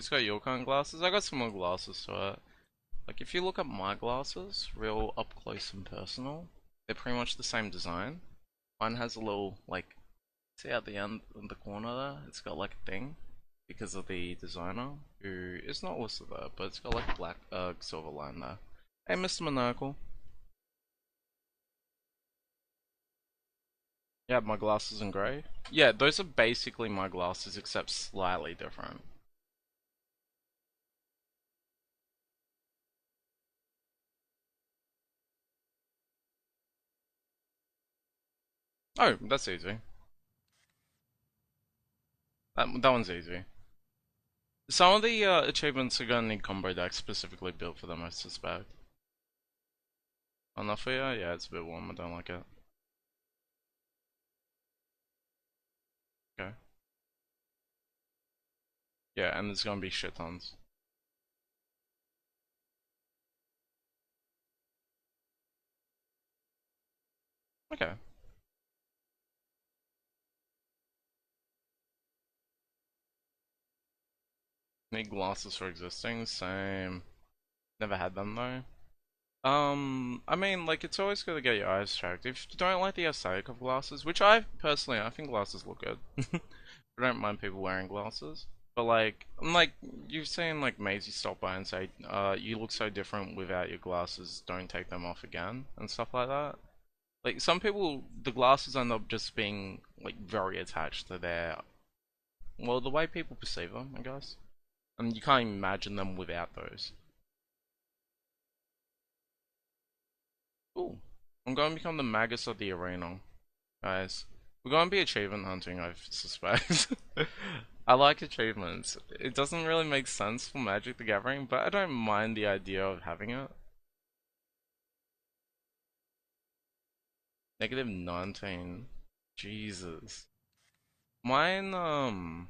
Who's got your kind of glasses? I got similar glasses to it. Like, if you look at my glasses, real up close and personal, they're pretty much the same design. Mine has a little, like, see at the end in the corner there? It's got like a thing because of the designer who is not listed there, but it's got like a black, silver line there. Hey, Mr. Monocle. Yeah, my glasses in grey. Yeah, those are basically my glasses except slightly different. Oh, that's easy. That one's easy. Some of the achievements are gonna need combo decks specifically built for them, I suspect. Enough for you? Yeah, it's a bit warm. I don't like it. Okay. Yeah, and there's gonna be shit tons. Okay. Need glasses for existing? Same. Never had them though. I mean, like, it's always good to get your eyes checked. If you don't like the aesthetic of glasses, which I personally, I think glasses look good. I don't mind people wearing glasses. But like, you've seen like Maisie stop by and say, you look so different without your glasses, don't take them off again, and stuff like that. Like, some people, the glasses end up just being, like, very attached to their, well, the way people perceive them, I guess. And you can't imagine them without those. Ooh. I'm going to become the Magus of the arena, guys. We're going to be achievement hunting, I suspect. I like achievements. It doesn't really make sense for Magic the Gathering, but I don't mind the idea of having it. Negative 19. Jesus. Mine, mine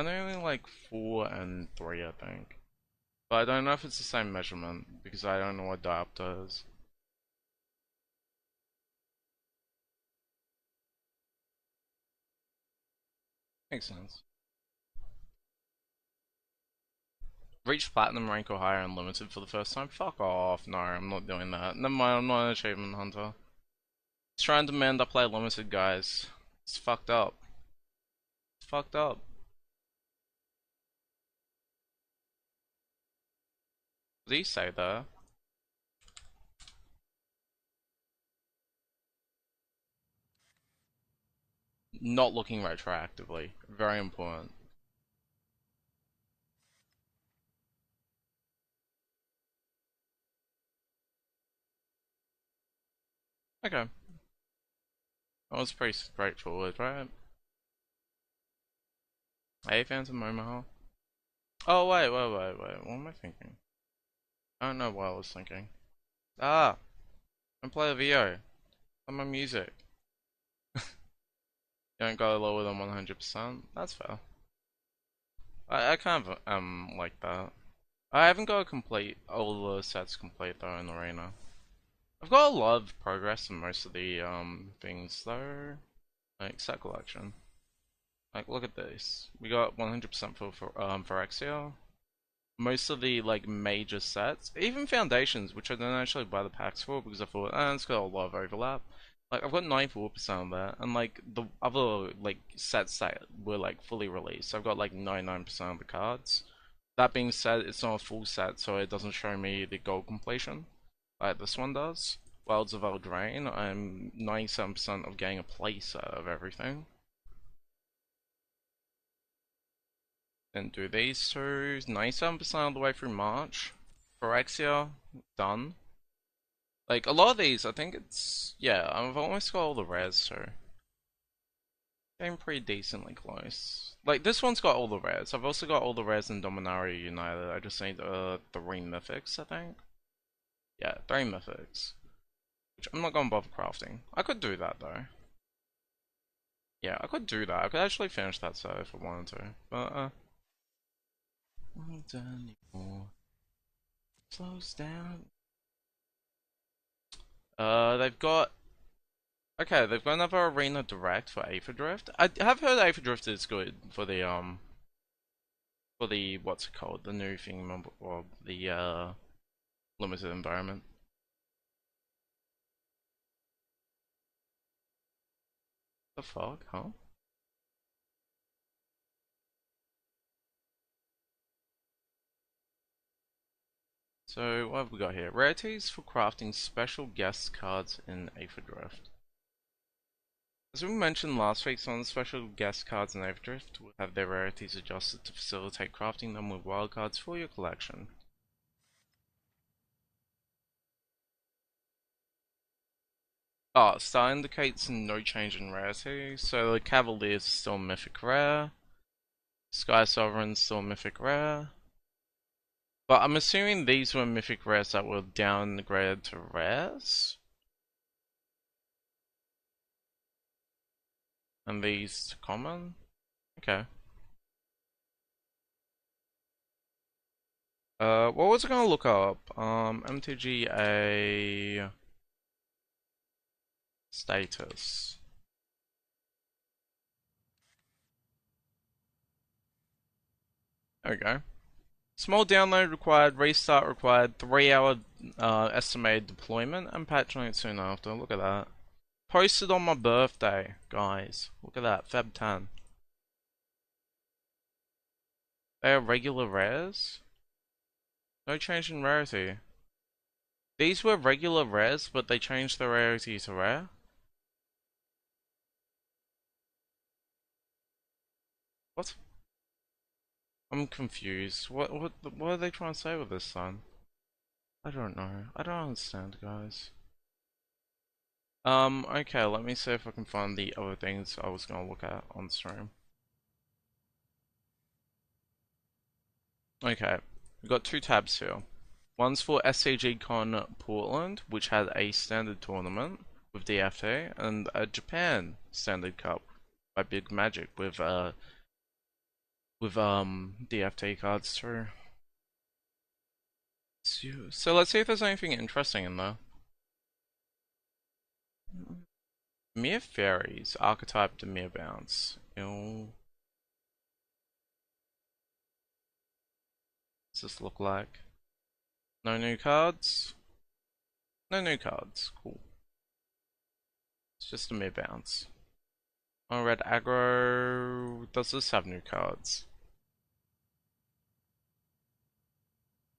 are only like 4 and 3, I think. But I don't know if it's the same measurement, because I don't know what diopter is. Makes sense. Reach platinum rank or higher unlimited for the first time? Fuck off. No, I'm not doing that. Never mind, I'm not an achievement hunter. It's trying to demand I play limited, guys. It's fucked up. It's fucked up. What do you say there? Not looking retroactively. Very important. Okay. That was pretty straightforward, right? Hey, Phantom Omaha. Oh, wait. What am I thinking? I don't know what I was thinking. Ah! I play a VO. On my music. You don't go lower than 100%? That's fair. I kind of like that. I haven't got a complete all the sets complete though in Arena. I've got a lot of progress in most of the things though. Like set collection. Like look at this. We got 100% for Phyrexia. Most of the like major sets, even Foundations, which I didn't actually buy the packs for because I thought, it's got a lot of overlap. Like I've got 94% of that, and like the other like sets that were like fully released, I've got like 99% of the cards. That being said, it's not a full set, so it doesn't show me the gold completion like this one does. Wilds of Eldraine, I'm 97% of getting a play set of everything. Then do these two, 97% of the way through March. Phyrexia, done. Like, a lot of these, I think it's... Yeah, I've almost got all the rares, so... Getting pretty decently close. Like, this one's got all the rares. I've also got all the rares in Dominaria United. I just need 3 mythics, I think. Yeah, 3 mythics. Which I'm not gonna bother crafting. I could do that, though. Yeah, I could do that. I could actually finish that set if I wanted to. But, Won't anymore. Slows down. They've got... Okay, they've got another Arena Direct for Aether Drift. I have heard Aether Drift is good for the For the, what's it called? The new thing, or the, limited environment. The fuck, huh? So, what have we got here? Rarities for crafting special guest cards in Aether. As we mentioned last week, some of the special guest cards in Aether will have their rarities adjusted to facilitate crafting them with wildcards for your collection. Oh, star indicates no change in rarity, so the Cavalier is still mythic rare, Sky Sovereign's still mythic rare, but I'm assuming these were mythic rares that were downgraded to rares? And these to common? Okay. What was I gonna look up? MTGA status. There we go. Small download required, restart required, 3 hour estimated deployment, and patch note soon after. Look at that. Posted on my birthday, guys. Look at that, Feb 10. They are regular rares? No change in rarity. These were regular rares, but they changed the rarity to rare? What? I'm confused. What are they trying to say with this, son? I don't know. I don't understand, guys. Okay, let me see if I can find the other things I was gonna look at on stream. Okay, we've got two tabs here. One's for SCG Con Portland, which had a standard tournament with DFT, and a Japan Standard Cup by Big Magic with DFT cards too. So let's see if there's anything interesting in there. Mere Fairies, archetype to Mere Bounce. What's this look like? No new cards? No new cards. Cool. It's just a Mere Bounce. Oh, red aggro. Does this have new cards?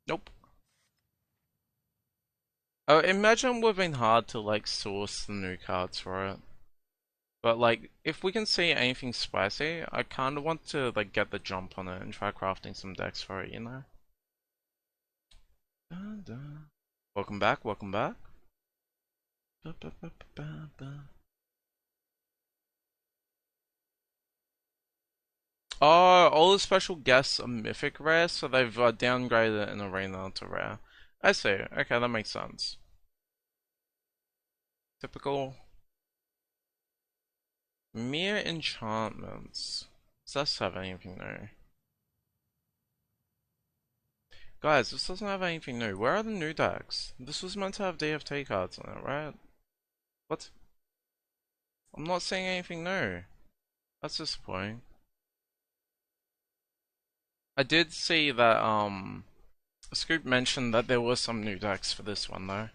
Nope. Oh, imagine it would have been hard to like source the new cards for it. But like, if we can see anything spicy, I kinda want to like get the jump on it and try crafting some decks for it, you know? Dun, dun. Welcome back, welcome back. Ba, ba, ba, ba, ba. Oh, all the special guests are mythic rare, so they've downgraded it in arena to rare. I see. Okay, that makes sense. Typical. Mere enchantments. Does this have anything new? Guys, this doesn't have anything new. Where are the new decks? This was meant to have DFT cards on it, right? What? I'm not seeing anything new. That's disappointing. I did see that, Scoop mentioned that there were some new decks for this one, though.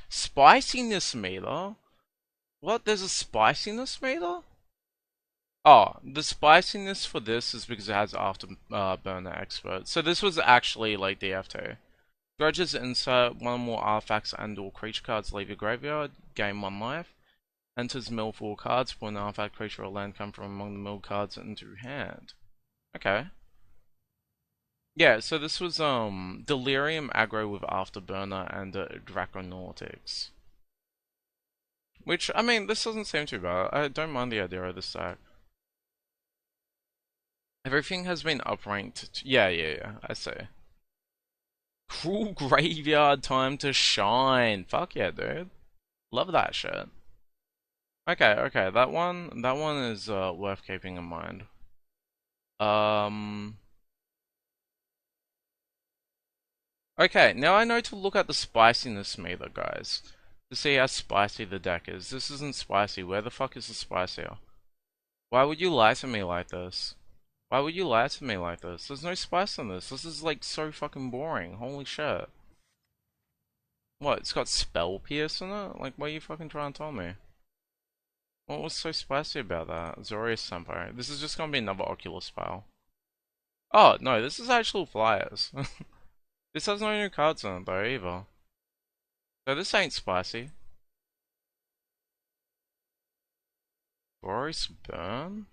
Spiciness meter? What? There's a spiciness meter? Oh, the spiciness for this is because it has Afterburner Expert. So this was actually like DFT. Grudges insert one or more artifacts and/or creature cards leave your graveyard, gain 1 life. Enters mill 4 cards, put an artifact, creature, or land come from among the mill cards into hand. Okay. Yeah, so this was Delirium aggro with Afterburner and Draconautics. Which, I mean, this doesn't seem too bad. I don't mind the idea of this deck. Everything has been upranked. Yeah, I see. Cruel graveyard time to shine. Fuck yeah, dude. Love that shit. Okay, that one is worth keeping in mind. Okay, now I know to look at the spiciness meter, guys. To see how spicy the deck is. This isn't spicy. Where the fuck is the spicier? Why would you lie to me like this? Why would you lie to me like this? There's no spice in this. This is like so fucking boring. Holy shit. What? It's got 𝔹𝕃ℂ𝔻 in it? Like, what are you fucking trying to tell me? What was so spicy about that? 𝔹𝕃ℂ𝔻. This is just gonna be another Oculus file. Oh, no, this is actual flyers. This has no new cards in it though, either. So this ain't spicy. Boris Burn?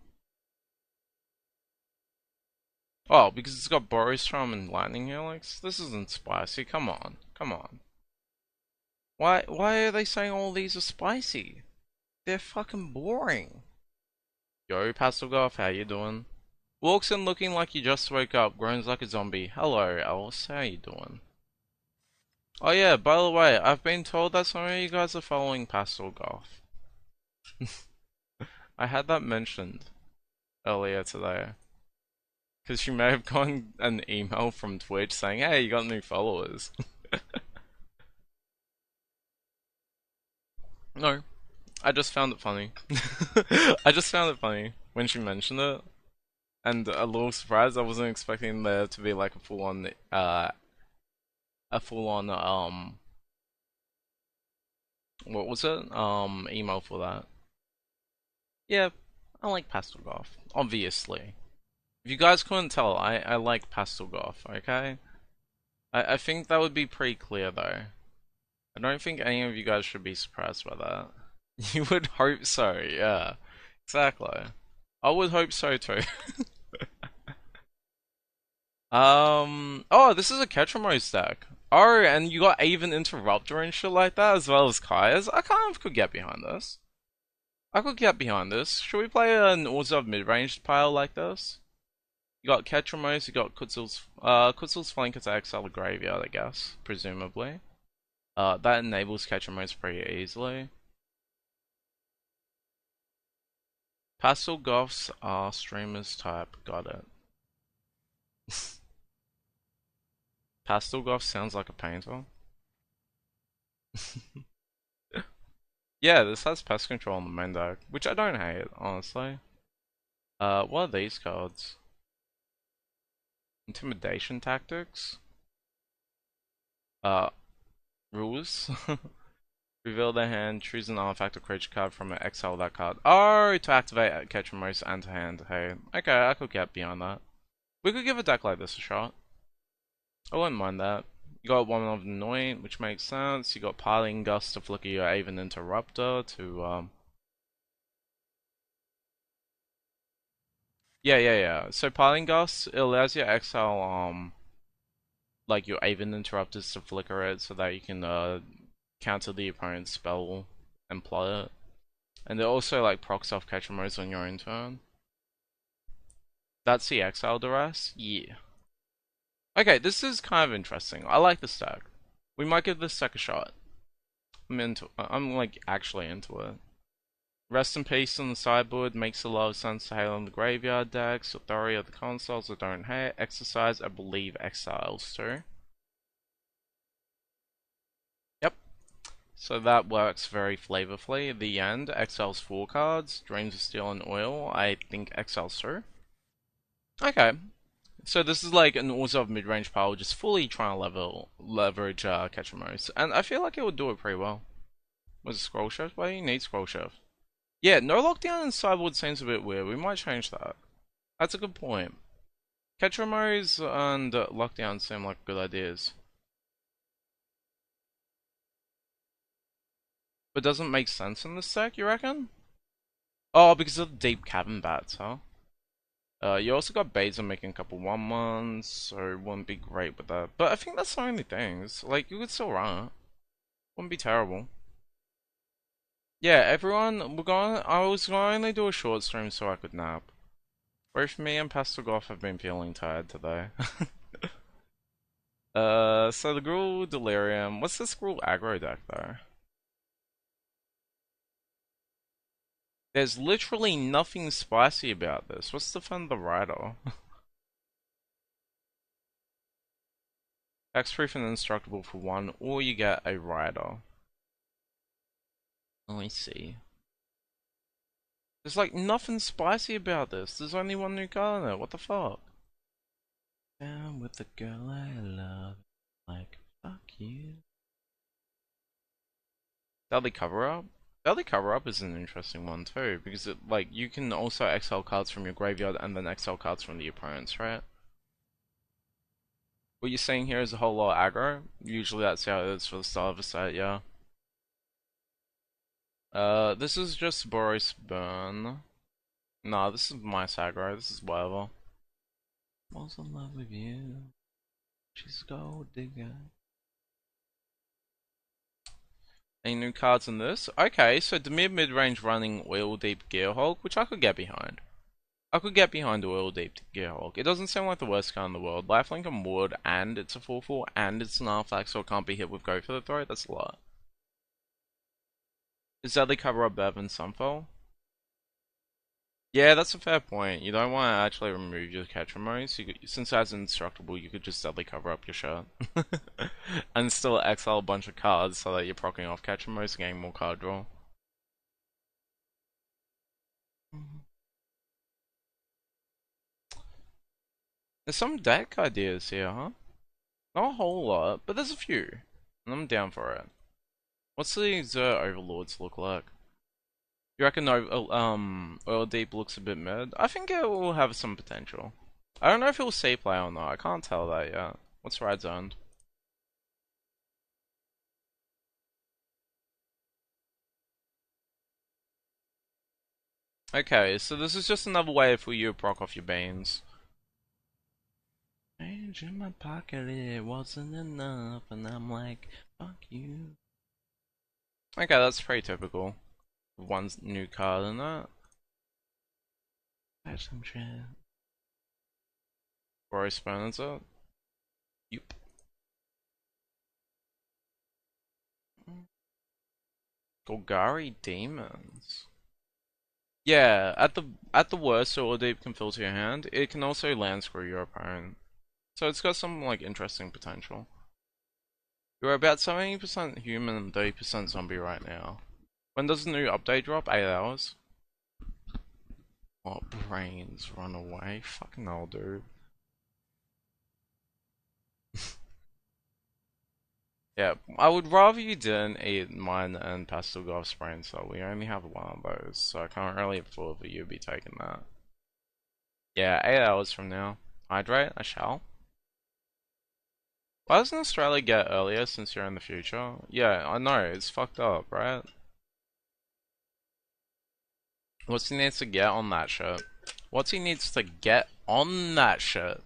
Oh, because it's got Boris Charm and Lightning Helix? This isn't spicy, come on. Come on. Why are they saying all these are spicy? They're fucking boring. Yo, Pastel Golf, how you doing? Walks in looking like you just woke up, groans like a zombie. Hello, Alice, how you doing? Oh yeah, by the way, I've been told that some of you guys are following Pastel Golf. I had that mentioned earlier today. Because you may have gotten an email from Twitch saying, hey, you got new followers. No, I just found it funny. I just found it funny when she mentioned it. And a little surprised, I wasn't expecting there to be like a full-on, what was it? Email for that. Yeah, I like Pastel Golf, obviously. If you guys couldn't tell, I like Pastel Golf, okay? I think that would be pretty clear though. I don't think any of you guys should be surprised by that. You would hope so, yeah. Exactly. I would hope so too. Oh, this is a Ketramose deck. Oh, and you got even Interrupter and shit like that, as well as Kaya's. I kind of could get behind this. I could get behind this. Should we play an Orzhov mid-range pile like this? You got Ketramose, you got Kutzel's flank attack out of the graveyard, I guess, presumably. That enables Ketramose pretty easily. Pastel Goths are streamers type, got it. Pastel Goth sounds like a painter. Yeah, this has pest control on the main deck, which I don't hate, honestly. What are these cards? Intimidation tactics? Rules? Reveal their hand, choose an artifact or creature card from it, exile that card. Oh, to activate Ketramose and to hand. Hey, okay, I could get beyond that. We could give a deck like this a shot. I wouldn't mind that. You got one of Anoint, which makes sense. You got Piling Gust to flicker your Aven Interrupter to, Yeah. So Piling Gust, it allows you to exile, like your Aven Interrupters to flicker it so that you can, counter the opponent's spell and play it. And it also, like, procs off Ketramose on your own turn. That's the exile duress? Yeah. Okay, this is kind of interesting. I like this deck. We might give this deck a shot. I'm like actually into it. Rest in Peace on the sideboard makes a lot of sense to hail on the graveyard decks. Authority of the consoles I don't hate. Exercise, I believe exiles too. Yep. So that works very flavorfully. The end, exiles 4 cards. Dreams of Steel and Oil, I think exiles too. Okay. So this is like an Orzhov mid-range pile just fully trying to leverage Ketramose. And I feel like it would do it pretty well. Was it Scroll Shift? Why do you need Scroll Shift? Yeah, no lockdown in sideboard seems a bit weird. We might change that. That's a good point. Ketramose and lockdown seem like good ideas. But doesn't make sense in this deck, you reckon? Oh, because of the deep cavern bats, huh? You also got Baza making a couple 1/1s, so it wouldn't be great with that. But I think that's the only things. Like, you could still run it. Wouldn't be terrible. Yeah, everyone, I was going to only do a short stream so I could nap. Both me and Pastel Goth have been feeling tired today. So the Gruul Delirium. What's this Gruul aggro deck though? There's literally nothing spicy about this. What's the fun of the Rider? Hexproof and Indestructible for 1, or you get a Rider. Let me see. There's like nothing spicy about this. There's only one new card in it. What the fuck? Down with the girl I love. Like, fuck you. Deadly Cover Up? Deadly Cover Up is an interesting one too, because it, like, you can also exile cards from your graveyard and then exile cards from the opponents, right? What you're seeing here is a whole lot of aggro. Usually that's how it is for the start of a set, yeah. This is just Boris Burn. Nah, this is my aggro. This is whatever. Falls in love with you. She's a gold digger. Any new cards in this? Okay, so the mid-range running Oil Deep Gearhulk, which I could get behind. I could get behind Oil Deep Gearhulk. It doesn't seem like the worst card in the world. Lifelink and Wood, and it's a 4/4, and it's an artifact, so it can't be hit with Go for the Throw. That's a lot. Is Deadly Cover Up better than Sunfall? Yeah, that's a fair point. You don't want to actually remove your catcher mode, so since that's indestructible, you could just Deadly Cover Up your shirt. And still exile a bunch of cards so that you're proccing off catcher modes and getting more card draw. There's some deck ideas here, huh? Not a whole lot, but there's a few. And I'm down for it. What's the Exert Overlords look like? You reckon Oil Deep looks a bit mid? I think it will have some potential. I don't know if it'll safe play or not. I can't tell that yet. What's Red Zoned? Okay, so this is just another way for you to proc off your Banes. Change in my pocket, it wasn't enough, and I'm like, fuck you. Okay, that's pretty typical. One new card in that. Have some shit. Roy Spencer. Yup. Golgari Demons. Yeah, at the worst, Solar Deep can filter your hand. It can also land screw your opponent. So it's got some like interesting potential. You're about 70% human and 30% zombie right now. When does the new update drop? 8 hours? What brains run away? Fucking hell, dude. Yeah, I would rather you didn't eat mine and Pastel Golf's brain cell. We only have one of those, so I can't really afford for you to be taking that. Yeah, 8 hours from now. Hydrate? I shall. Why doesn't Australia get earlier since you're in the future? Yeah, I know, it's fucked up, right? What's he needs to get on that shit? What's he needs to get on that shit?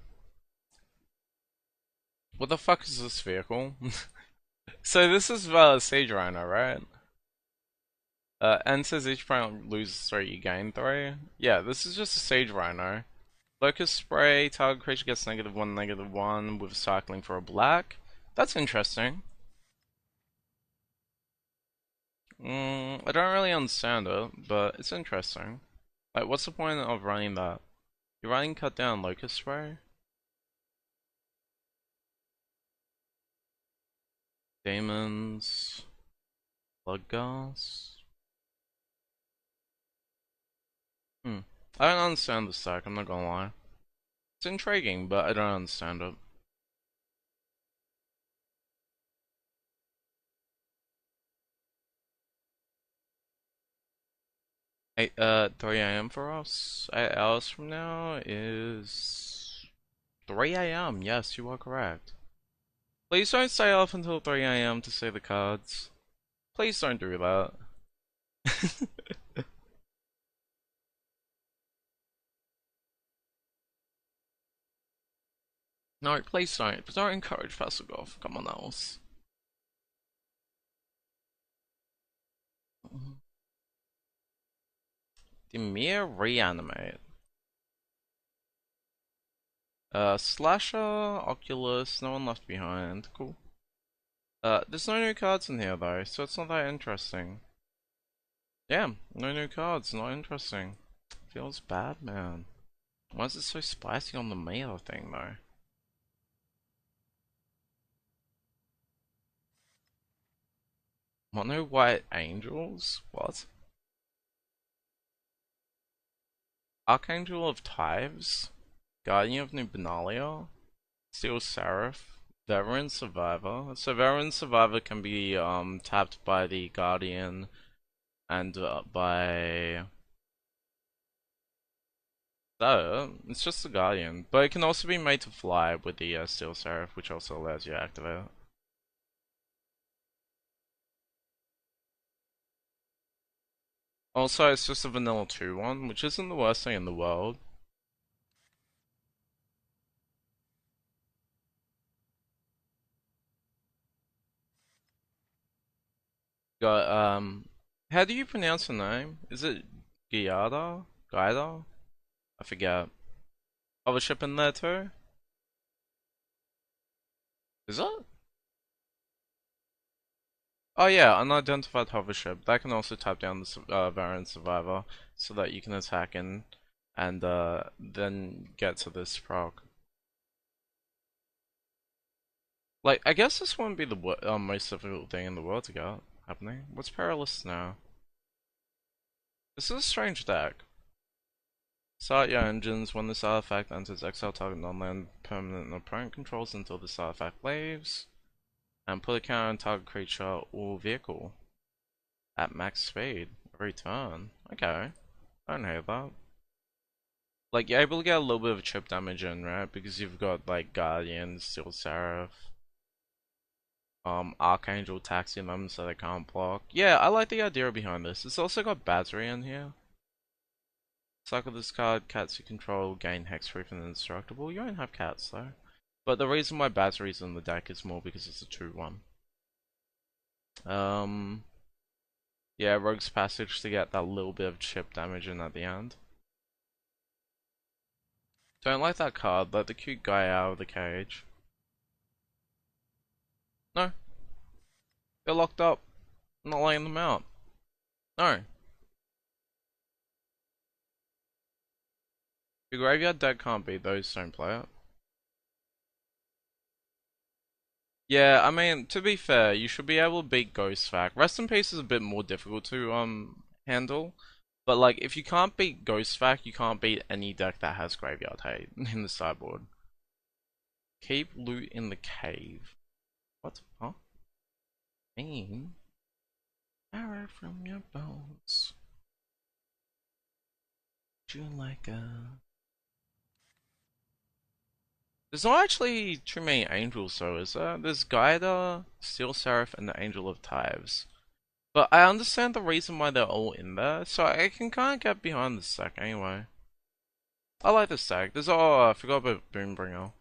What the fuck is this vehicle? So this is Siege Rhino, right? Enters each opponent loses 3, you gain 3. Yeah, this is just a Siege Rhino. Locust Spray, target creature gets -1, -1 with cycling for a black. That's interesting. I don't really understand it, but it's interesting. Like, what's the point of running that? You're running Cut Down Locust Spray? Demons. Blood Gas. Hmm. I don't understand this deck, I'm not gonna lie. It's intriguing, but I don't understand it. Eight, 3 a.m. for us. 8 hours from now is 3 a.m. Yes, you are correct. Please don't stay up until 3 a.m. to see the cards. Please don't do that. No, please don't. But don't encourage passive golf. Come on, else. Demir Reanimate. Slasher, Oculus, no one left behind. Cool. There's no new cards in here though, so it's not that interesting. Yeah, no new cards, not interesting. Feels bad, man. Why is it so spicy on the mailer thing though? Mono White Angels? What? Archangel of Tithes, Guardian of Nubenalia, Steel Seraph, Veteran Survivor. So Veteran Survivor can be tapped by the Guardian and by it's just the Guardian, but it can also be made to fly with the Steel Seraph, which also allows you to activate it. Also, it's just a vanilla 2 one, which isn't the worst thing in the world. Got how do you pronounce the name? Is it Giada? Gaida? I forget. Other ship in there too? Is it? Oh yeah, unidentified hover ship. That can also tap down the variant survivor so that you can attack and then get to this proc. Like, I guess this wouldn't be the most difficult thing in the world to get happening. What's perilous now? This is a strange deck. Start your engines when this artifact enters exile target non-land permanent opponent controls until this artifact leaves. And put a counter on target creature or vehicle at max speed every turn. Okay, I don't hate that. Like, you're able to get a little bit of chip damage in, right? Because you've got, like, Guardian, Steel Seraph, Archangel taxing them so they can't block. Yeah, I like the idea behind this. It's also got Battery in here. Cycle this card, cats you control gain hexproof and indestructible. You don't have cats though. But the reason why Battery's in the deck is more because it's a 2-1. Yeah, Rogue's Passage to get that little bit of chip damage in at the end. Don't like that card, let the cute guy out of the cage. No. They're locked up. I'm not letting them out. No. Your graveyard deck can't beat those, don't play it. Yeah, I mean, to be fair, you should be able to beat Ghost Fac. Rest in Peace is a bit more difficult to handle. But like, if you can't beat Ghost Fac, you can't beat any deck that has Graveyard Hate in the sideboard. Keep loot in the cave. What? Huh? Mean? Arrow from your bones. Do you like a... There's not actually too many angels though, is there? There's Gaida, Steel Seraph, and the Angel of Tithes. But I understand the reason why they're all in there, so I can kind of get behind this deck anyway. I like this deck. There's I forgot about Boombringer.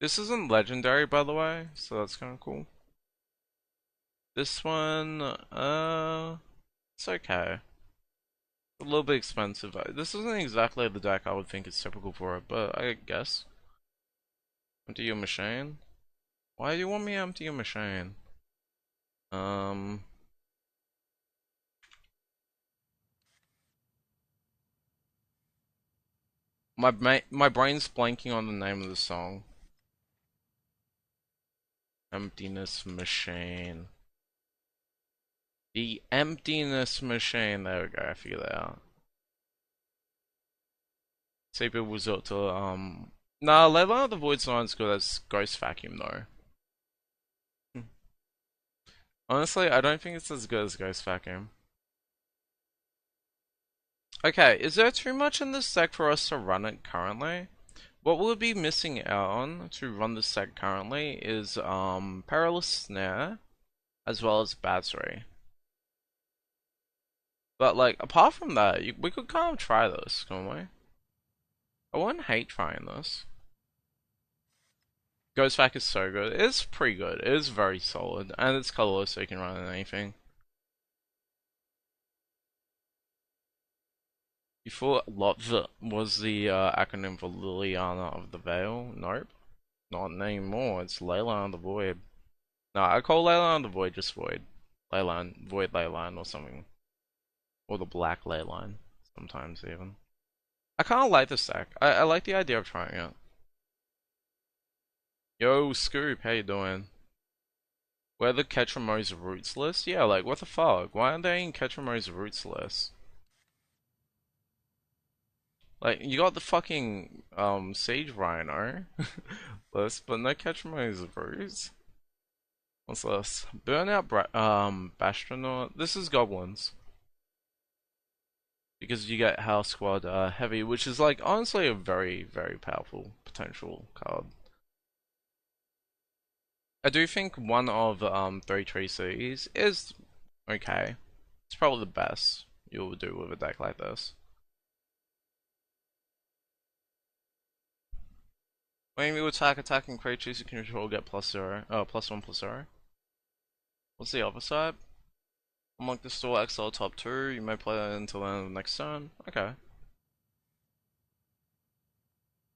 This isn't legendary, by the way, so that's kind of cool. This one, it's okay. A little bit expensive. This isn't exactly the deck I would think is typical for it, but I guess. Empty your machine? Why do you want me to empty your machine? Um... My brain's blanking on the name of the song. Emptiness Machine. The Emptiness Machine. There we go, I figured that out. See people resort to, Nah, Leyline of the Void's not as good as Ghost Vacuum, though. Honestly, I don't think it's as good as Ghost Vacuum. Okay, is there too much in this deck for us to run it currently? What we'll be missing out on to run this deck currently is, Perilous Snare, as well as Battery. But, like, apart from that, we could kind of try this, couldn't we? I wouldn't hate trying this. Ghost Vac is so good. It's pretty good. It is very solid. And it's colorless, so you can run in anything. You thought LOTV was the acronym for Liliana of the Veil? Nope. Not anymore. It's Leyline of the Void. No, I call Leyline of the Void just Void. Leyline, Void Leyline or something. Or the Black Leyline. Sometimes even. I kinda like this deck. I like the idea of trying it. Yo, Scoop, how you doing? Where the 𝔹𝕃ℂ𝔻 roots list? Yeah, like, what the fuck? Why aren't they in 𝔹𝕃ℂ𝔻 roots list? Like, you got the fucking, Sage Rhino list, but no 𝔹𝕃ℂ𝔻 roots? What's this? Burnout Bastronaut. This is goblins. Because you get House Squad Heavy, which is, like, honestly a very, very powerful potential card. I do think one of 3 cities is okay. It's probably the best you'll do with a deck like this. When you attack attacking creatures you control get +0. Oh, +1/+0. What's the other side? Unlock the store XL top 2. You may play that until the end of the next turn. Okay.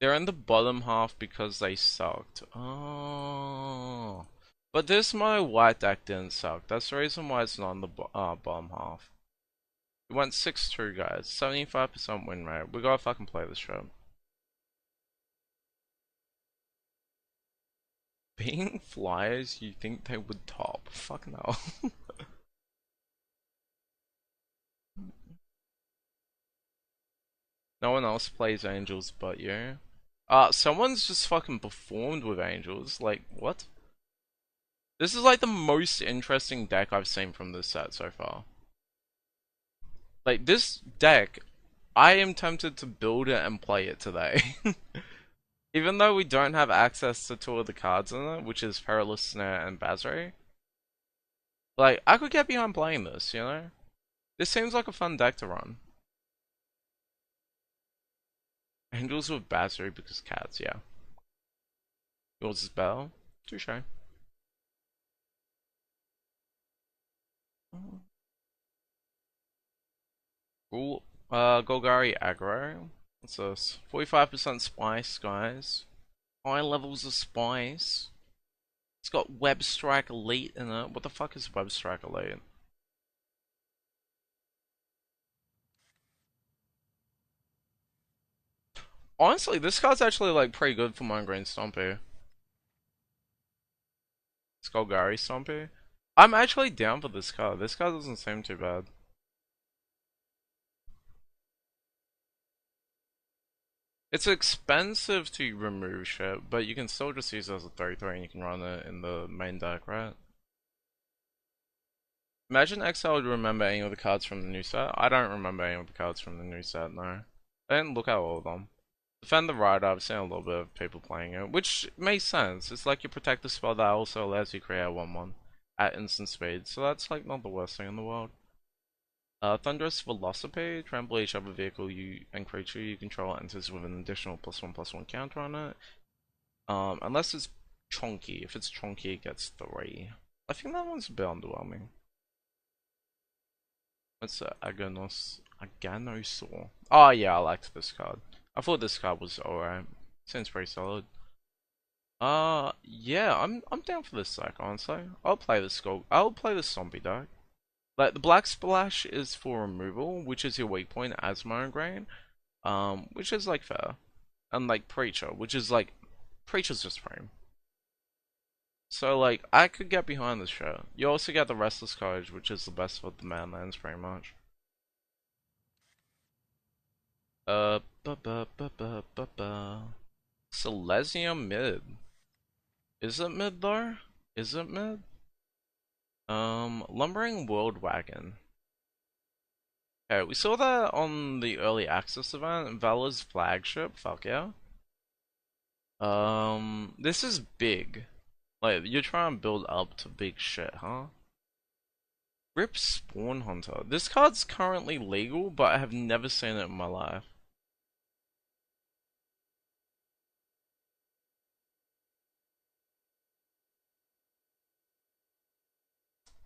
They're in the bottom half because they sucked. Oh. But this my white deck didn't suck. That's the reason why it's not in the bottom half. We went 6-2, guys. 75% win rate. We gotta fucking play this show. Being flyers, you think they would top? Fuck no. No one else plays angels but you. Someone's just fucking performed with angels. Like, what? This is like the most interesting deck I've seen from this set so far. Like, this deck, I am tempted to build it and play it today. Even though we don't have access to 2 of the cards in it, which is Perilous Snare and Bazri. Like, I could get behind playing this, you know? This seems like a fun deck to run. Angels with Bazri because cats, yeah. Yours is Bell. Touche. Golgari aggro. What's this? 45% spice, guys. High levels of spice. It's got Web Strike Elite in it. What the fuck is Web Strike Elite? Honestly, this card's actually like pretty good for my green Stompy. Golgari Stompy. I'm actually down for this card. This card doesn't seem too bad. It's expensive to remove shit, but you can still just use it as a 3/3 and you can run it in the main deck, right? Imagine XL would remember any of the cards from the new set. I don't remember any of the cards from the new set, no. I didn't look at all of them. Defend the Rider, I've seen a little bit of people playing it, which makes sense. It's like your protective spell that also allows you to create a 1/1 at instant speed, so that's like not the worst thing in the world. Thunderous Velocipede, trample each other vehicle you and creature you control enters with an additional +1/+1 counter on it. Unless it's chonky. If it's chonky, it gets 3. I think that one's a bit underwhelming. What's Aganosaur? Oh yeah, I liked this card. I thought this card was alright. Seems pretty solid. Yeah, I'm down for this deck, honestly. I'll play this zombie deck. Like, the Black Splash is for removal, which is your weak point as Monograin. Which is, like, fair. And, like, Preacher, which is, like, Preacher's just frame. So, like, I could get behind this show. You also get the Restless Courage, which is the best for the manlands, pretty much. Silesia mid. Is it mid, though? Is it mid? Lumbering World Wagon. Okay, we saw that on the early access event, Valor's flagship, fuck yeah. This is big. Like, you're trying to build up to big shit, huh? Rip Spawn Hunter. This card's currently legal, but I have never seen it in my life.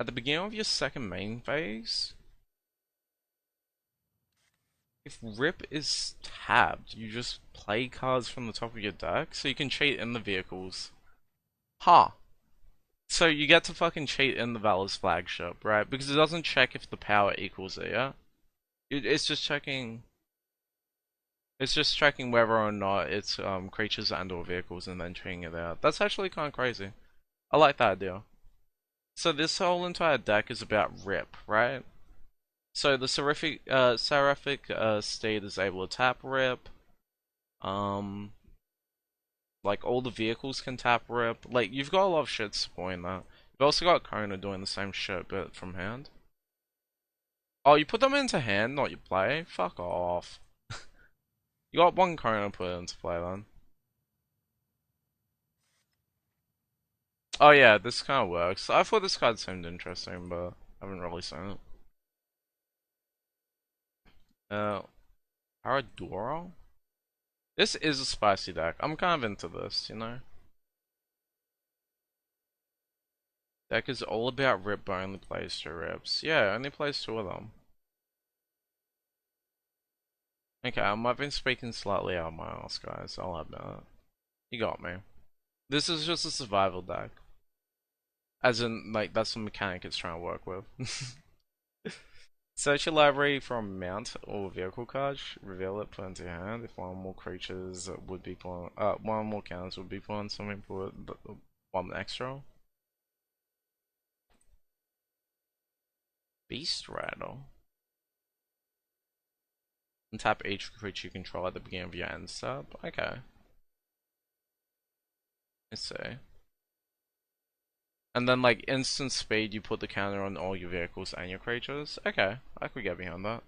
At the beginning of your second main phase, if Rip is tabbed, you just play cards from the top of your deck, so you can cheat in the vehicles. Ha! Huh. So you get to fucking cheat in the Valor's flagship, right? Because it doesn't check if the power equals it, yeah? It's just checking... It's just checking whether or not it's creatures and or vehicles and then cheating it out. That's actually kind of crazy. I like that idea. So this whole entire deck is about rip, right? So the seraphic state is able to tap rip. Um, like all the vehicles can tap rip. Like you've got a lot of shit supporting that. You've also got Kona doing the same shit, but from hand. Oh, you put them into hand, not your play? Fuck off. You got one Kona put into play then. Oh yeah, this kind of works. I thought this card seemed interesting, but I haven't really seen it. Uh, Paradora? This is a spicy deck. I'm kind of into this, you know? Deck is all about rip, but only plays 2 rips. Yeah, only plays 2 of them. Okay, I might have been speaking slightly out of my ass, guys. I'll admit it. You got me. This is just a survival deck. As in, like, that's the mechanic it's trying to work with. Search your library for a mount or vehicle card, reveal it, put into your hand. If one more creatures would be put one more counters would be put on something, put one extra. Beast Rattle. And tap each creature you control at the beginning of your end step. Okay. Let's see. And then, like, instant speed, you put the counter on all your vehicles and your creatures. Okay, I could get behind that.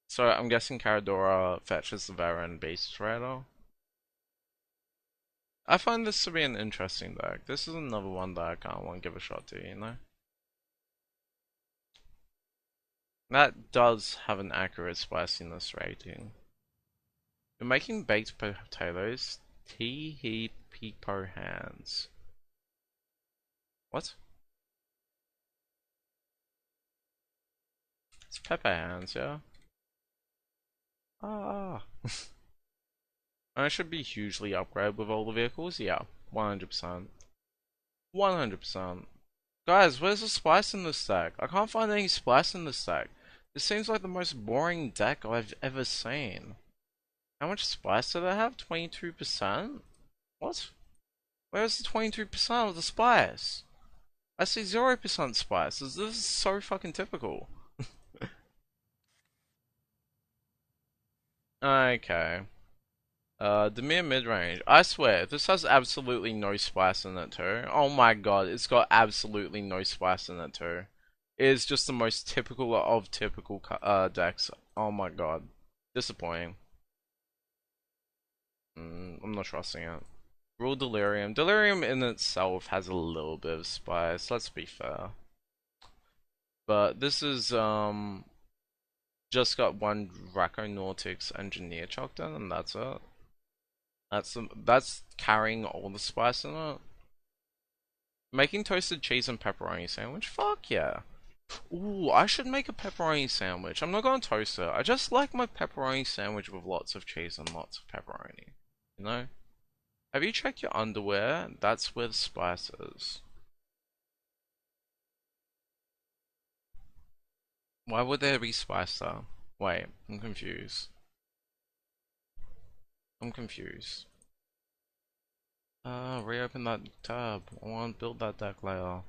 So, I'm guessing Caradora fetches the Varan Beast Raider. I find this to be an interesting deck. This is another one that I kind of want to give a shot to, you know? That does have an accurate spiciness rating. You're making baked potatoes, tea peepo hands. What? It's pepper hands, yeah? Ah. And it should be hugely upgraded with all the vehicles? Yeah, 100%. 100%. Guys, where's the spice in this deck? I can't find any spice in this deck. This seems like the most boring deck I've ever seen. How much spice did I have? 22%? What? Where's the 22% of the spice? I see 0% spice. This is so fucking typical. Okay. Demir mid-range. I swear, this has absolutely no spice in it too. Oh my god, it's got absolutely no spice in it too. It is just the most typical of typical decks. Oh my god. Disappointing. I'm not trusting it. Rule Delirium. Delirium in itself has a little bit of spice, let's be fair. But this is, just got one Draconautics Engineer chucked in, and that's it. That's carrying all the spice in it. Making toasted cheese and pepperoni sandwich? Fuck yeah. Ooh, I should make a pepperoni sandwich. I'm not gonna toast it. I just like my pepperoni sandwich with lots of cheese and lots of pepperoni. You know? Have you checked your underwear? That's where the spice is. Why would there be spice there? Wait, I'm confused. I'm confused. Reopen that tab. I want to build that deck later.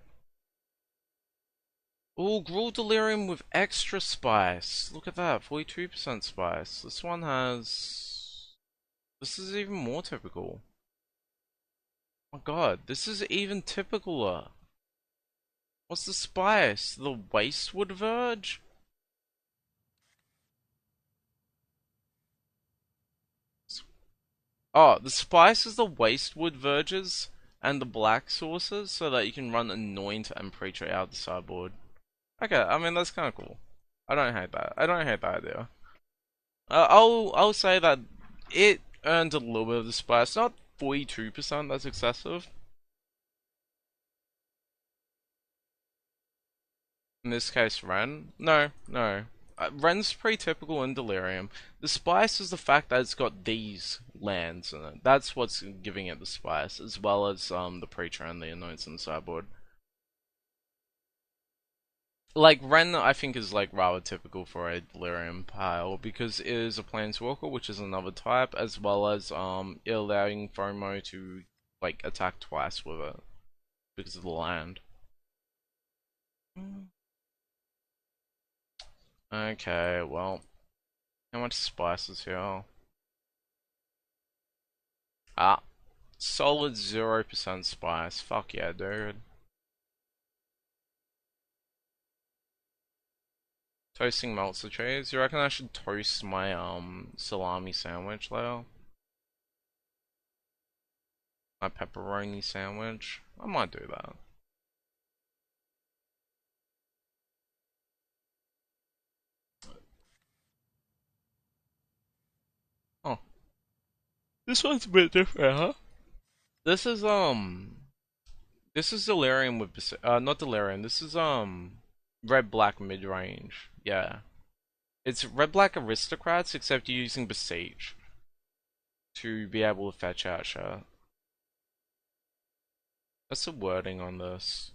Ooh, Gruel Delirium with extra spice. Look at that, 42% spice. This one has... This is even more typical. Oh my god, this is even typicaler. What's the spice? The Wastewood Verge? Oh, the spice is the Wastewood Verges and the Black Sources so that you can run Anoint and Preacher out of the sideboard. Okay, I mean, that's kind of cool. I don't hate that. I don't hate that idea. I'll say that it earned a little bit of the spice. Not 42%, that's excessive. In this case, Ren? No, no. Ren's pretty typical in Delirium. The spice is the fact that it's got these lands in it. That's what's giving it the spice, as well as the Preacher and the Anoints in the sideboard. Like, Ren, I think, is like rather typical for a Delirium pile because it is a Planeswalker, which is another type, as well as it allowing FOMO to like attack twice with it. because of the land. Okay, well, how much spice is here? Ah, solid 0% spice. Fuck yeah, dude. Toasting melts the cheese. You reckon I should toast my salami sandwich later? My pepperoni sandwich? I might do that. Oh, this one's a bit different, huh? This is this is delirium with not delirium. This is red black mid range. Yeah, it's red black aristocrats except you're using besiege to be able to fetch out shit. That's the wording on this.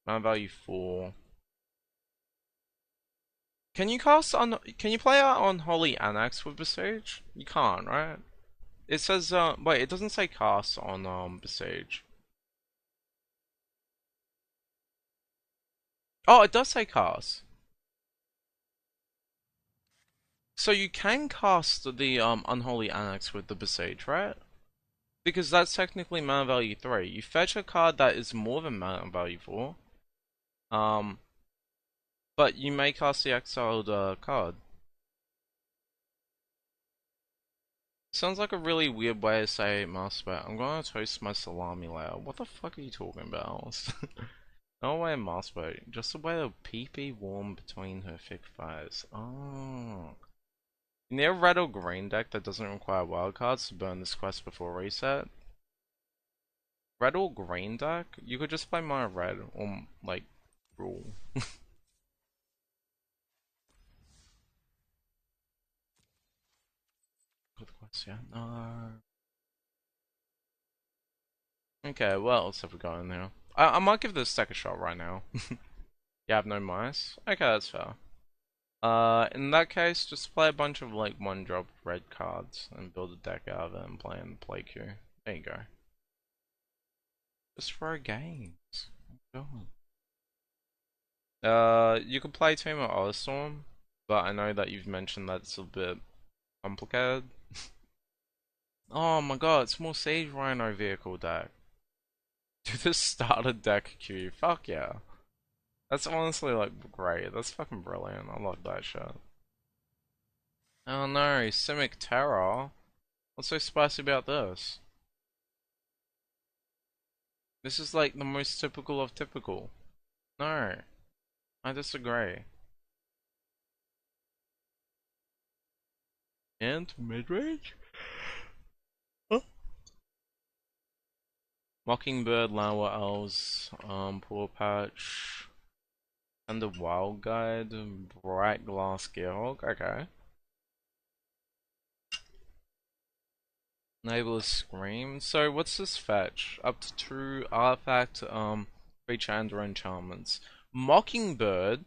Mana value 4. Can you cast on? Can you play out on Holy Annex with besiege? You can't, right? It says wait, it doesn't say cast on besiege. Oh, it does say cast. So you can cast the Unholy Annex with the besiege, right? Because that's technically mana value 3. You fetch a card that is more than mana value 4. Um, but you may cast the exiled card. Sounds like a really weird way to say mouse bet. I'm gonna toast my salami layer. What the fuck are you talking about? No way mouse bet. Just a way to pee warm between her thick thighs. Oh. You need a red or green deck that doesn't require wildcards to burn this quest before reset. Red or green deck? You could just play mono red or like rule. Good question. No. Okay, what else have we got in there? I might give this deck a shot right now. You have no mice? Okay, that's fair. In that case, just play a bunch of like one drop red cards and build a deck out of it and play in the play queue. There you go. Just throw games. Oh. You could play Team of Oarstorm, but I know that you've mentioned that it's a bit complicated. Oh my god, it's more Siege Rhino vehicle deck. Do the starter deck queue. Fuck yeah. That's honestly like great. That's fucking brilliant. I love that shit. Oh no, Simic Terror. What's so spicy about this? This is like the most typical of typical. No, I disagree. And midrange? Huh? Mockingbird, Lower Elves, Poor Patch, and the Wild Guide, Bright Glass Gearhawk. Okay. Enable Scream. So what's this fetch? Up to 2 artifact, creature and enchantments. Mockingbird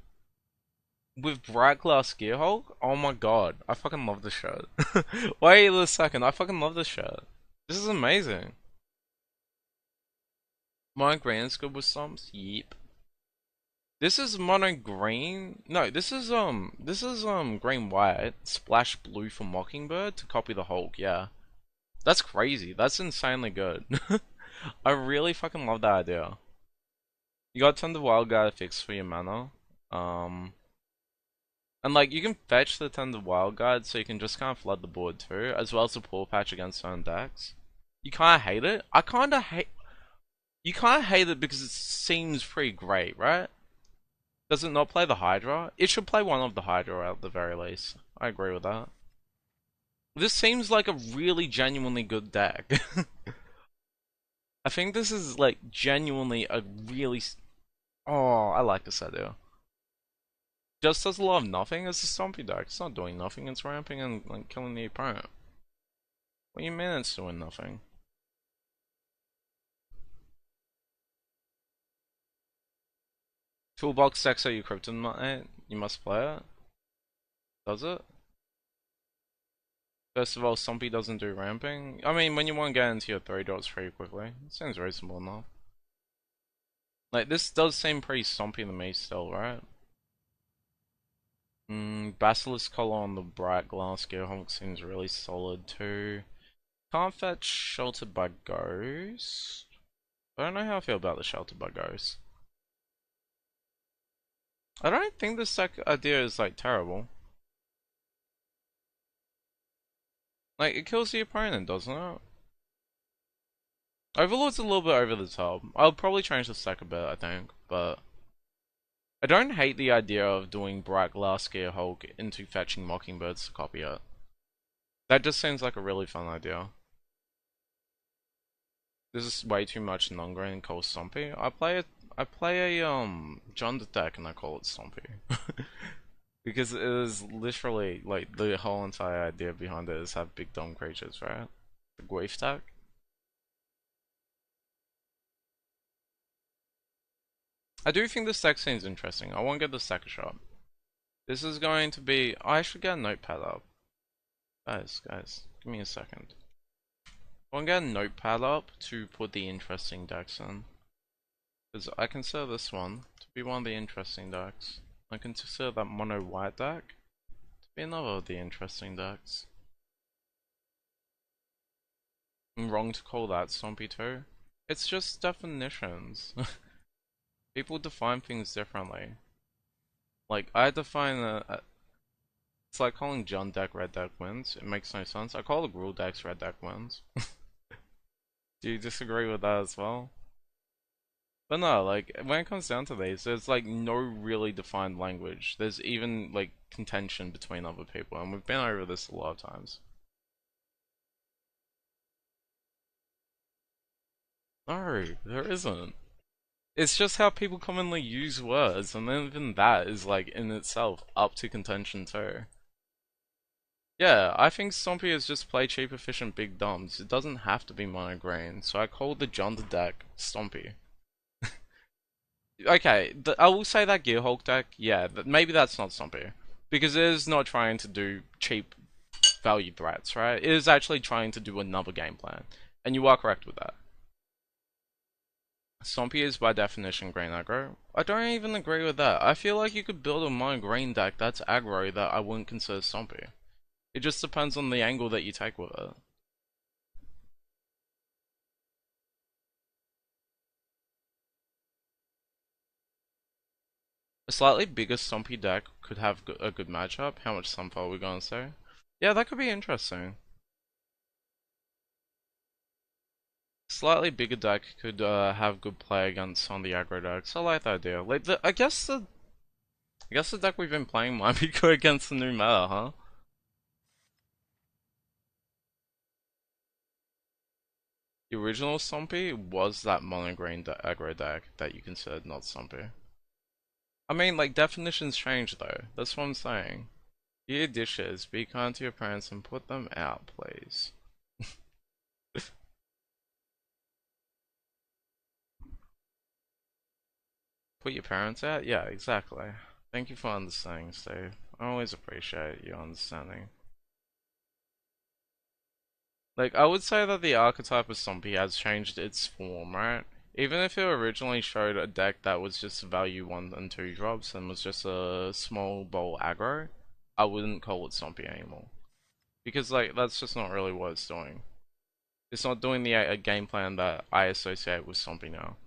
with Bright Glass Gearhawk? Oh my god, I fucking love this shirt. Wait a second, I fucking love this shirt. This is amazing. Mono green is good with stomps? Yep. This is mono green. No, this is green white. Splash blue for Mockingbird to copy the Hulk, yeah. That's crazy. That's insanely good. I really fucking love that idea. You got Tender Wild Guy fix for your mana. And like you can fetch the Tender Wild Guide so you can just kind of flood the board too, as well as a Paw Patch against certain decks. You kind of hate it. I kind of hate. You kind of hate it because it seems pretty great, right? Does it not play the Hydra? It should play one of the Hydra at the very least. I agree with that. This seems like a really genuinely good deck. I think this is like genuinely a really. Oh, I like this idea. Just does a lot of nothing as a stompy deck. It's not doing nothing. It's ramping and like killing the opponent. What do you mean it's doing nothing? Toolbox decks are your kryptonite. You must play it. Does it? First of all, Stompy doesn't do ramping. I mean, when you want to get into your 3 drops pretty quickly, it seems reasonable enough. Like, this does seem pretty stompy to me still, right? Basilisk collar on the bright glass gearhulk seems really solid too. Can't fetch sheltered by ghost. I don't know how I feel about the sheltered by ghost. I don't think this idea is like terrible. Like, it kills the opponent, doesn't it? Overlord's a little bit over the top. I'll probably change the stack a bit, I think, but I don't hate the idea of doing Bright Glass Gear Hulk into fetching Mockingbirds to copy it. That just seems like a really fun idea. This is way too much Nungra and call Stompy. I play a John deck and I call it Stompy. Because it is literally like the whole entire idea behind it is have big dumb creatures, right? The Grief deck. I do think this deck seems interesting. I won't get the stacker shot. This is going to be. I should get a notepad up. Guys, give me a second. I want to get a notepad up to put the interesting decks in. Because I consider this one to be one of the interesting decks. I consider that mono white deck to be another of the interesting decks. I'm wrong to call that Stompy too. It's just definitions. People define things differently. Like, I define it's like calling John deck red deck wins. It makes no sense. I call the Gruul decks red deck wins. Do you disagree with that as well? But no, like, when it comes down to these, there's like no really defined language. There's even like contention between other people, and we've been over this a lot of times. No, there isn't. It's just how people commonly use words, and even that is like in itself up to contention too. Yeah, I think Stompy is just play cheap, efficient, big dumbs. It doesn't have to be mono green, so I call the Jonda deck Stompy. Okay, I will say that Gearhulk deck, yeah, maybe that's not Stompy. Because it is not trying to do cheap value threats, right? It is actually trying to do another game plan. And you are correct with that. Stompy is by definition green aggro. I don't even agree with that. I feel like you could build a mono green deck that's aggro that I wouldn't consider Stompy. It just depends on the angle that you take with it. A slightly bigger Stompy deck could have a good matchup. How much Sunfall are we gonna say? Yeah, that could be interesting. Slightly bigger deck could have good play against some of the aggro decks. I like that idea. Like I guess the deck we've been playing might be good against the new meta, huh? The original Stompy was that mono green aggro deck that you considered not Stompy. I mean, like, definitions change though. That's what I'm saying. Dear dishes, be kind to your parents and put them out, please. Put your parents out? Yeah, exactly. Thank you for understanding, Steve. I always appreciate your understanding. Like, I would say that the archetype of Stompy has changed its form, right? Even if it originally showed a deck that was just value 1 and 2 drops and was just a small bowl aggro, I wouldn't call it Stompy anymore. Because, like, that's just not really what it's doing. It's not doing the game plan that I associate with Stompy now.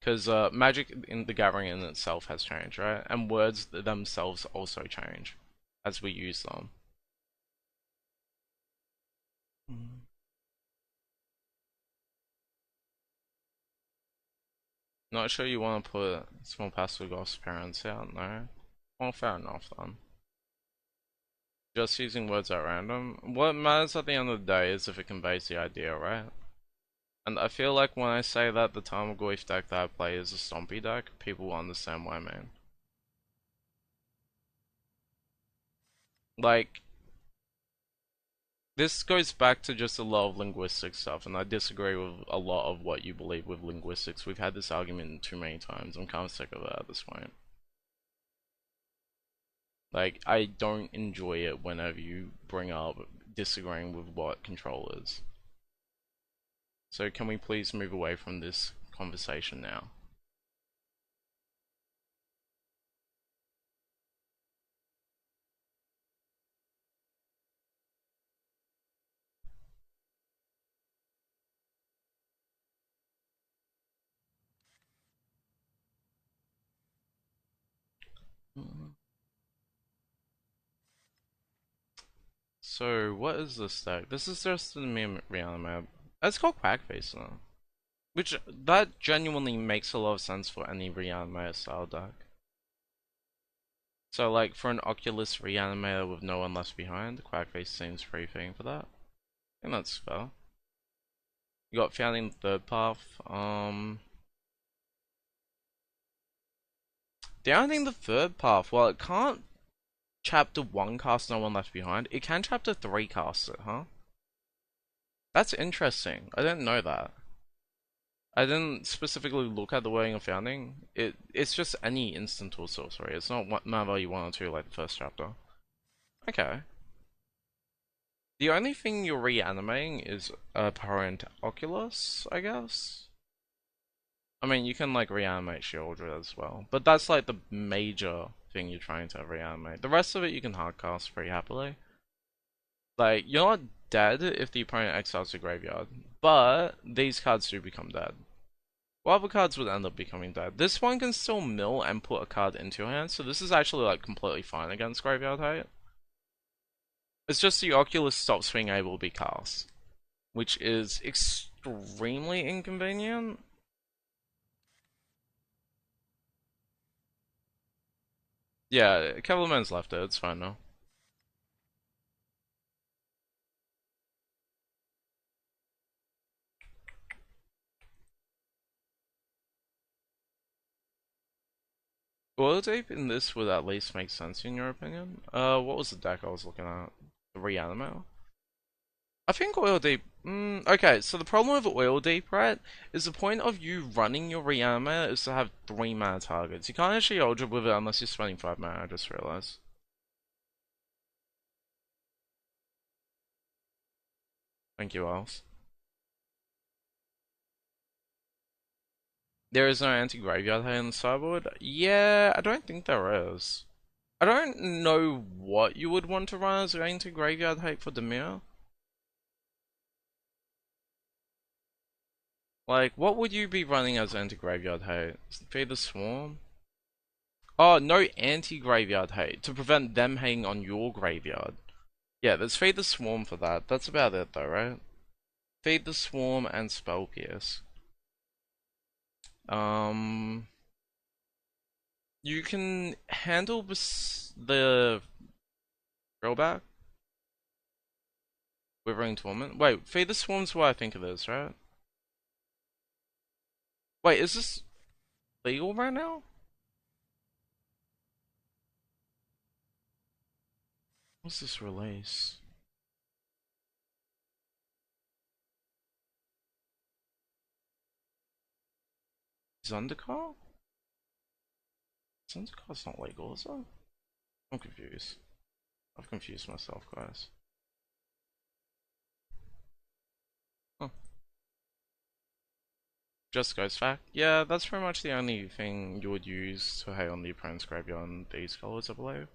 Because Magic in the Gathering in itself has changed, right? And words themselves also change as we use them. Not sure you want to put small passive ghost parents out, no? Well, fair enough then. Just using words at random. What matters at the end of the day is if it conveys the idea, right? And I feel like when I say that the Tarmogoyf deck that I play is a Stompy deck, people will understand what I mean. Like, this goes back to just a lot of linguistic stuff, and I disagree with a lot of what you believe with linguistics. We've had this argument too many times. I'm kind of sick of it at this point. Like, I don't enjoy it whenever you bring up disagreeing with what control is. So can we please move away from this conversation now. So, what is this deck? This is just the meme reanimate. It's called Quackface now. Which, that genuinely makes a lot of sense for any reanimator style deck. So, like, for an Oculus reanimator with no one left behind, Quackface seems pretty fitting for that. I think that's fair. You got Founding the Third Path. Founding the Third Path, well, it can't Chapter 1 cast No One Left Behind. It can Chapter 3 cast it, huh? That's interesting. I didn't know that. I didn't specifically look at the wording of Founding. It's just any instant or sorcery. It's not mana value 1 or 2 like the first chapter. Okay. The only thing you're reanimating is Apparent Oculus, I guess? I mean, you can like reanimate Shieldred as well, but that's like the major thing you're trying to reanimate. The rest of it you can hardcast pretty happily. Like, you're not dead if the opponent exiles the graveyard, but these cards do become dead. Well, other cards would end up becoming dead. This one can still mill and put a card into your hand, so this is actually like completely fine against graveyard hate. It's just the Oculus stops being able to be cast, which is extremely inconvenient. Yeah, Kevelman's left it, it's fine now. Oil Deep in this would at least make sense in your opinion? What was the deck I was looking at? The Reanimator? I think Oil Deep... okay, so the problem with Oil Deep, right, is the point of you running your Reanimator is to have 3 mana targets. You can't actually Eldritch with it unless you're spending 5 mana, I just realized. Thank you, Alice. There is no anti-graveyard hate in the sideboard? Yeah, I don't think there is. I don't know what you would want to run as anti-graveyard hate for Dimir. Like, what would you be running as anti-graveyard hate? Feed the Swarm? Oh, no anti-graveyard hate, to prevent them hating on your graveyard. Yeah, there's Feed the Swarm for that. That's about it though, right? Feed the Swarm and Spell Pierce. You can handle the rollback? Withering Torment? Wait, Feed the Swarm's what I think it is, right? Wait, is this legal right now? What's this release? Zundikar? Zundikar's not legal, is it? I'm confused. I've confused myself, guys. Huh. Just Ghost Fact? Yeah, that's pretty much the only thing you would use to hate on the opponent's graveyard in these colors, I believe.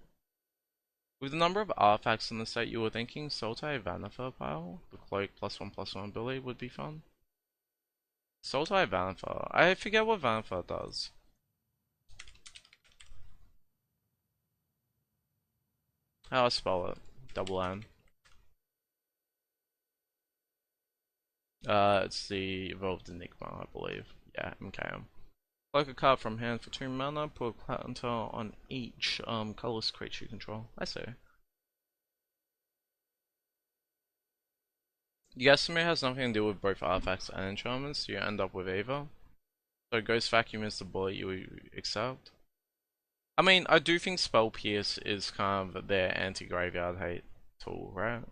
With the number of artifacts in the set, you were thinking Sultai Vanifer pile? The cloak +1/+1 ability would be fun. Sultai Vanifer. I forget what Vanifer does. How I spell it? Double N. It's the Evolved Enigma, I believe. Yeah, MKM. Like a card from hand for 2 mana, put a counter on each colorless creature you control. I see. Guesstimate has nothing to do with both artifacts and enchantments, so you end up with either. So Ghost Vacuum is the bullet you accept. I mean, I do think Spell Pierce is kind of their anti-graveyard hate tool, right?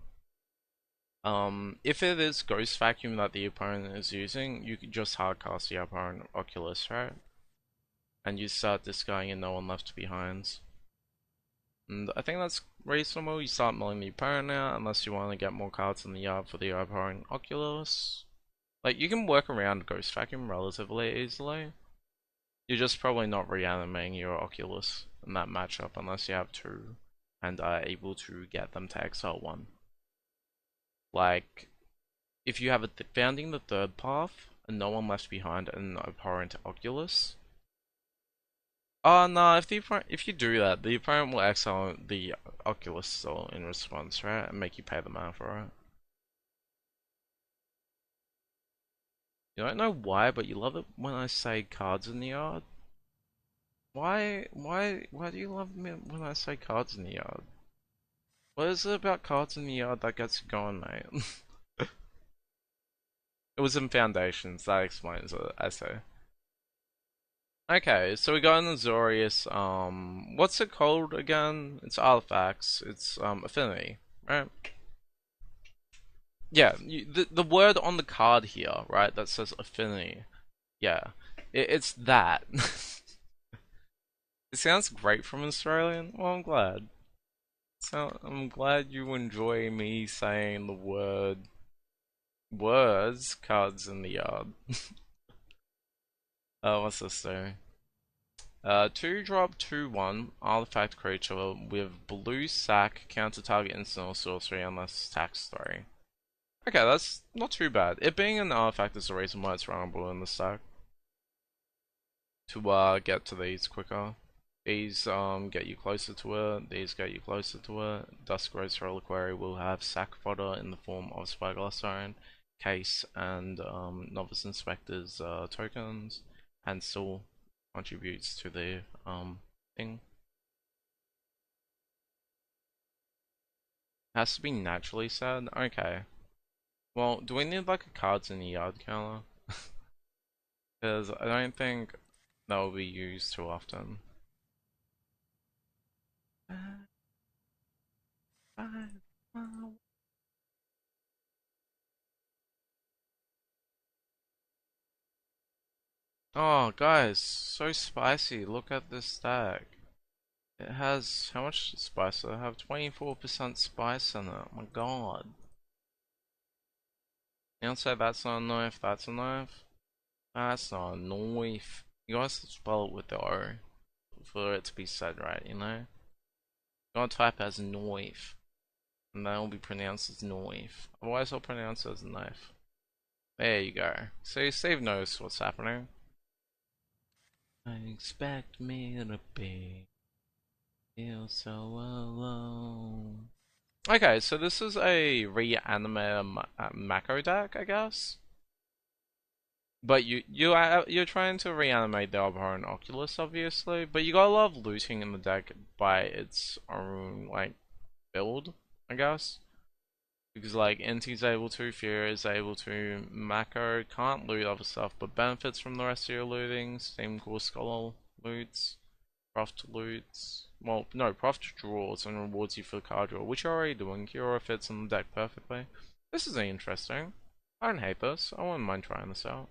If it is Ghost Vacuum that the opponent is using, you can just hardcast the opponent Oculus, right? And you start discarding and no one left behind. And I think that's reasonable. You start milling the opponent out unless you want to get more cards in the yard for the opponent Oculus. Like, you can work around Ghost Vacuum relatively easily. You're just probably not reanimating your Oculus in that matchup unless you have two and are able to get them to exile one. Like, if you have a founding the third path and no one left behind and an abhorrent Oculus. Oh no, if you do that, the opponent will exile the Oculus still in response, right? And make you pay the mana for it. You don't know why, but you love it when I say cards in the yard. Why do you love me when I say cards in the yard? What is it about cards in the yard that gets you going, mate? It was in Foundations, that explains it, I say. Okay, so we got an Azorius, what's it called again? It's artifacts, it's, affinity, right? Yeah, the word on the card here, right, that says affinity. Yeah, it's that. It sounds great from an Australian. Well, I'm glad. So I'm glad you enjoy me saying the words cards in the yard. What's this do? 2-drop 2/1 artifact creature with blue sack, counter target instant or sorcery unless tax 3. Okay, that's not too bad. It being an artifact is the reason why it's runnable in the stack. To get to these quicker. These get you closer to it, these get you closer to it. Duskgrowth's Reliquary will have sack fodder in the form of Spyglass Iron, Case, and Novice Inspector's tokens, and still contributes to the thing. Has to be naturally sad? Okay. Well, do we need like a cards in the yard counter? Because I don't think that will be used too often. Oh, guys, so spicy. Look at this stack. It has, how much spice does it have? 24% spice in it. Oh my god. You don't say that's not a knife, that's a knife? That's not a knife. You guys spell it with the O for it to be said right, you know? You gotta type as knife, and then it'll be pronounced as knife. Otherwise, I'll pronounce it as a knife. There you go. So Steve knows what's happening. I expect me to be feel so alone. Okay, so this is a reanimator Mako deck, I guess. But you're trying to reanimate the abhorrent Oculus, obviously. But you got a lot of looting in the deck by its own like build, I guess. Because like NT's able to, Fury is able to, Mako can't loot other stuff, but benefits from the rest of your looting. Steam Core Scholar loots, Proft loots. Well, no, Proft draws and rewards you for card draw, which you're already doing. Kiora fits in the deck perfectly. This is interesting. I don't hate this. I wouldn't mind trying this out.